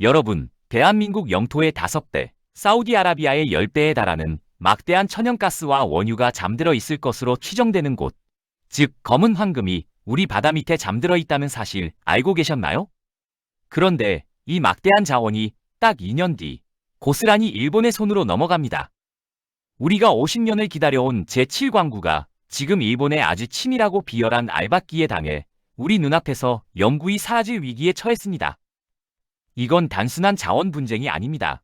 여러분, 대한민국 영토의 5배, 사우디아라비아의 10배에 달하는 막대한 천연가스와 원유가 잠들어 있을 것으로 추정되는 곳, 즉 검은 황금이 우리 바다 밑에 잠들어 있다는 사실 알고 계셨나요? 그런데 이 막대한 자원이 딱 2년 뒤 고스란히 일본의 손으로 넘어갑니다. 우리가 50년을 기다려온 제7광구가 지금 일본의 아주 치밀하고 비열한 알박기에 당해 우리 눈앞에서 영구히 사라질 위기에 처했습니다. 이건 단순한 자원 분쟁이 아닙니다.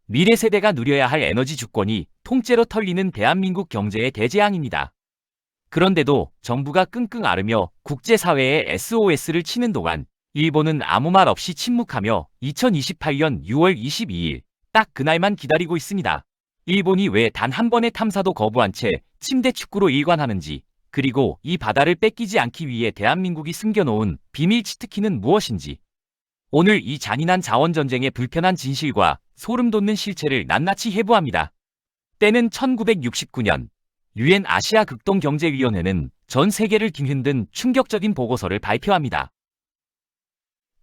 미래 세대가 누려야 할 에너지 주권이 통째로 털리는 대한민국 경제의 대재앙입니다. 그런데도 정부가 끙끙 앓으며 국제사회에 SOS를 치는 동안 일본은 아무 말 없이 침묵하며 2028년 6월 22일 딱 그날만 기다리고 있습니다. 일본이 왜 단 한 번의 탐사도 거부한 채 침대 축구로 일관하는지, 그리고 이 바다를 뺏기지 않기 위해 대한민국이 숨겨놓은 비밀 치트키는 무엇인지, 오늘 이 잔인한 자원전쟁의 불편한 진실과 소름 돋는 실체를 낱낱이 해부합니다. 때는 1969년, 유엔 아시아 극동경제위원회는 전 세계를 뒤흔든 충격적인 보고서를 발표합니다.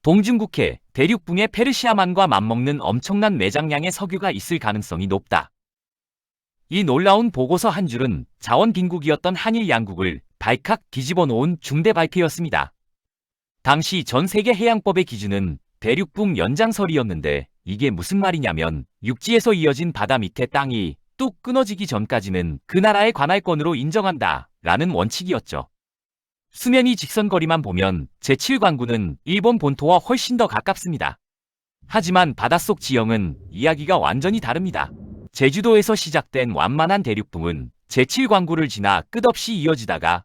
동중국해, 대륙붕의 페르시아만과 맞먹는 엄청난 매장량의 석유가 있을 가능성이 높다. 이 놀라운 보고서 한 줄은 자원 빈국이었던 한일 양국을 발칵 뒤집어 놓은 중대 발표였습니다. 당시 전 세계 해양법의 기준은 대륙붕 연장설이었는데 이게 무슨 말이냐면 육지에서 이어진 바다 밑에 땅이 뚝 끊어지기 전까지는 그 나라의 관할권으로 인정한다 라는 원칙이었죠. 수면이 직선거리만 보면 제7광구는 일본 본토와 훨씬 더 가깝습니다. 하지만 바닷속 지형은 이야기가 완전히 다릅니다. 제주도에서 시작된 완만한 대륙붕은 제7광구를 지나 끝없이 이어지다가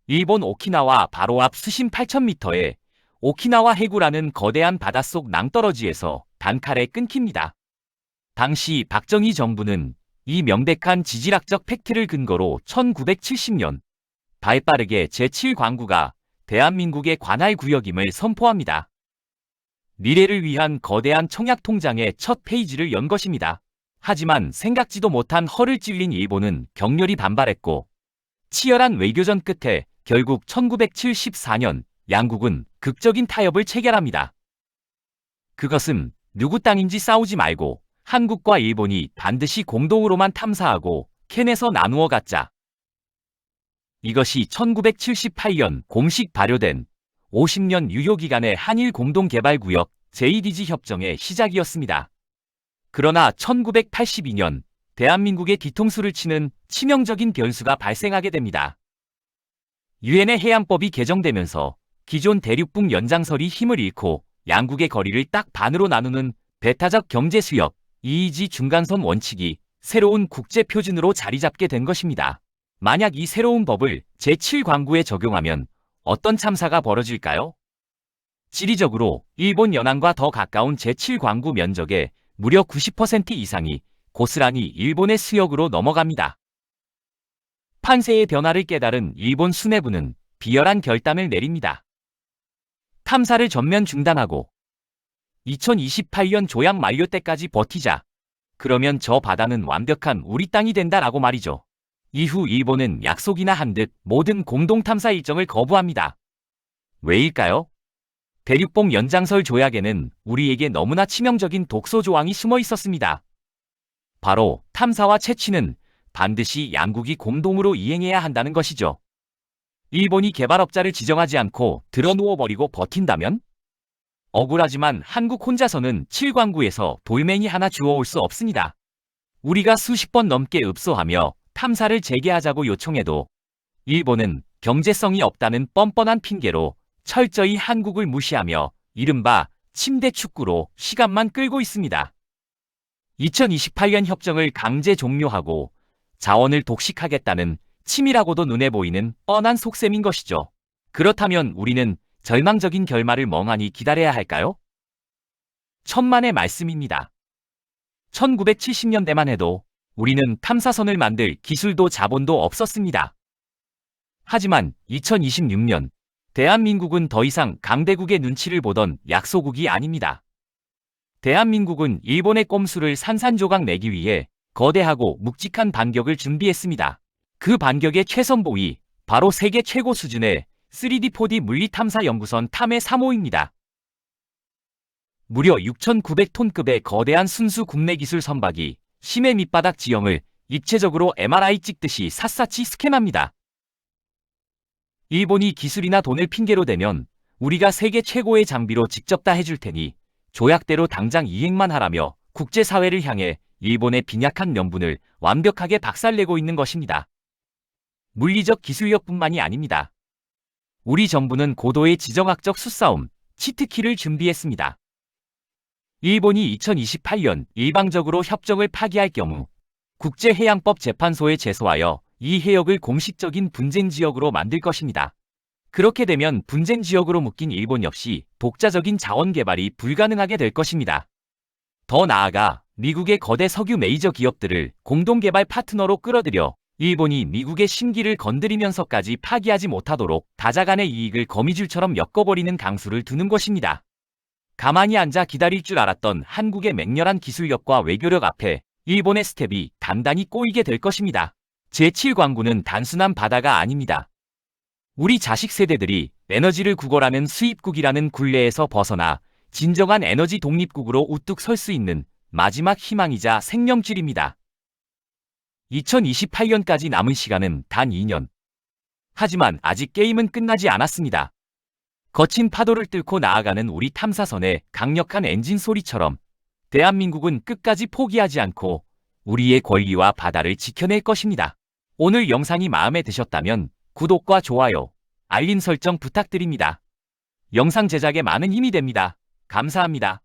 일본 오키나와 바로 앞 수심 8,000m의 오키나와 해구라는 거대한 바닷속 낭떠러지에서 단칼에 끊깁니다. 당시 박정희 정부는 이 명백한 지질학적 팩트를 근거로 1970년 발빠르게 제7광구가 대한민국의 관할구역임을 선포합니다. 미래를 위한 거대한 청약통장의 첫 페이지를 연 것입니다. 하지만 생각지도 못한 허를 찔린 일본은 격렬히 반발했고 치열한 외교전 끝에 결국 1974년 양국은 극적인 타협을 체결합니다. 그것은 누구 땅인지 싸우지 말고 한국과 일본이 반드시 공동으로만 탐사하고 캔에서 나누어 갖자. 이것이 1978년 공식 발효된 50년 유효기간의 한일 공동개발구역 JDG 협정의 시작이었습니다. 그러나 1982년 대한민국의 뒤통수를 치는 치명적인 변수가 발생하게 됩니다. 유엔의 해양법이 개정되면서 기존 대륙붕 연장설이 힘을 잃고 양국의 거리를 딱 반으로 나누는 배타적 경제수역 EEG 중간선 원칙이 새로운 국제표준으로 자리 잡게 된 것입니다. 만약 이 새로운 법을 제7광구에 적용하면 어떤 참사가 벌어질까요? 지리적으로 일본 연안과 더 가까운 제7광구 면적의 무려 90% 이상이 고스란히 일본의 수역으로 넘어갑니다. 판세의 변화를 깨달은 일본 수뇌부는 비열한 결단을 내립니다. 탐사를 전면 중단하고 2028년 조약 만료 때까지 버티자. 그러면 저 바다는 완벽한 우리 땅이 된다라고 말이죠. 이후 일본은 약속이나 한 듯 모든 공동탐사 일정을 거부합니다. 왜일까요? 대륙봉 연장설 조약에는 우리에게 너무나 치명적인 독소 조항이 숨어 있었습니다. 바로 탐사와 채취는 반드시 양국이 공동으로 이행해야 한다는 것이죠. 일본이 개발업자를 지정하지 않고 드러누워버리고 버틴다면? 억울하지만 한국 혼자서는 7광구에서 돌멩이 하나 주워올 수 없습니다. 우리가 수십 번 넘게 읍소하며 탐사를 재개하자고 요청해도 일본은 경제성이 없다는 뻔뻔한 핑계로 철저히 한국을 무시하며 이른바 침대 축구로 시간만 끌고 있습니다. 2028년 협정을 강제 종료하고 자원을 독식하겠다는 치밀하고도 눈에 보이는 뻔한 속셈인 것이죠. 그렇다면 우리는 절망적인 결말을 멍하니 기다려야 할까요? 천만의 말씀입니다. 1970년대만 해도 우리는 탐사선을 만들 기술도 자본도 없었습니다. 하지만 2026년 대한민국은 더 이상 강대국의 눈치를 보던 약소국이 아닙니다. 대한민국은 일본의 꼼수를 산산조각 내기 위해 거대하고 묵직한 반격을 준비했습니다. 그 반격의 최선봉이 바로 세계 최고 수준의 3D, 4D 물리탐사 연구선 탐해 3호입니다. 무려 6,900톤급의 거대한 순수 국내 기술 선박이 심해 밑바닥 지형을 입체적으로 MRI 찍듯이 샅샅이 스캔합니다. 일본이 기술이나 돈을 핑계로 대면 우리가 세계 최고의 장비로 직접 다 해줄 테니 조약대로 당장 이행만 하라며 국제사회를 향해 일본의 빈약한 명분을 완벽하게 박살내고 있는 것입니다. 물리적 기술력뿐만이 아닙니다. 우리 정부는 고도의 지정학적 수싸움, 치트키를 준비했습니다. 일본이 2028년 일방적으로 협정을 파기할 경우 국제해양법 재판소에 제소하여 이 해역을 공식적인 분쟁 지역으로 만들 것입니다. 그렇게 되면 분쟁 지역으로 묶인 일본 역시 독자적인 자원 개발이 불가능하게 될 것입니다. 더 나아가 미국의 거대 석유 메이저 기업들을 공동개발 파트너로 끌어들여 일본이 미국의 심기를 건드리면서까지 파기하지 못하도록 다자간의 이익을 거미줄처럼 엮어버리는 강수를 두는 것입니다. 가만히 앉아 기다릴 줄 알았던 한국의 맹렬한 기술력과 외교력 앞에 일본의 스텝이 단단히 꼬이게 될 것입니다. 제7광구는 단순한 바다가 아닙니다. 우리 자식 세대들이 에너지를 구걸하는 수입국이라는 굴레에서 벗어나 진정한 에너지 독립국으로 우뚝 설 수 있는 마지막 희망이자 생명줄입니다. 2028년까지 남은 시간은 단 2년. 하지만 아직 게임은 끝나지 않았습니다. 거친 파도를 뚫고 나아가는 우리 탐사선의 강력한 엔진 소리처럼 대한민국은 끝까지 포기하지 않고 우리의 권리와 바다를 지켜낼 것입니다. 오늘 영상이 마음에 드셨다면 구독과 좋아요, 알림 설정 부탁드립니다. 영상 제작에 많은 힘이 됩니다. 감사합니다.